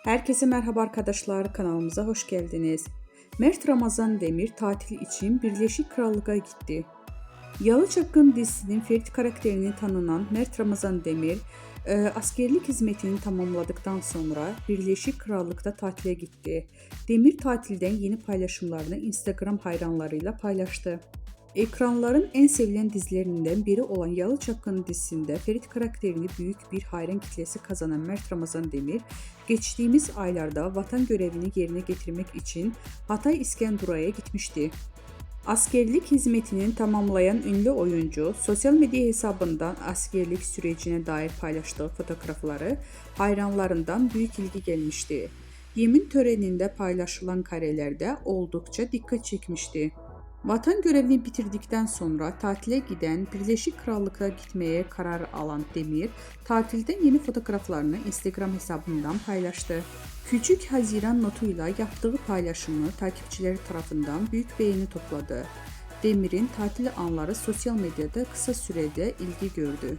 Herkese merhaba arkadaşlar, kanalımıza hoş geldiniz. Mert Ramazan Demir tatil için Birleşik Krallık'a gitti. Yalı Çapkın dizisinin Ferit karakterini tanınan Mert Ramazan Demir, askerlik hizmetini tamamladıktan sonra Birleşik Krallık'ta tatile gitti. Demir tatilden yeni paylaşımlarını Instagram hayranlarıyla paylaştı. Ekranların en sevilen dizilerinden biri olan Yalı Çapkın dizisinde Ferit karakterini büyük bir hayran kitlesi kazanan Mert Ramazan Demir, geçtiğimiz aylarda vatan görevini yerine getirmek için Hatay İskenderun'a gitmişti. Askerlik hizmetini tamamlayan ünlü oyuncu, sosyal medya hesabından askerlik sürecine dair paylaştığı fotoğrafları hayranlarından büyük ilgi gelmişti. Yemin töreninde paylaşılan karelerde oldukça dikkat çekmişti. Vatan görevini bitirdikten sonra tatile giden Birleşik Krallık'a gitmeye karar alan Demir, tatilden yeni fotoğraflarını Instagram hesabından paylaştı. Küçük Haziran notuyla yaptığı paylaşımı takipçileri tarafından büyük beğeni topladı. Demir'in tatil anları sosyal medyada kısa sürede ilgi gördü.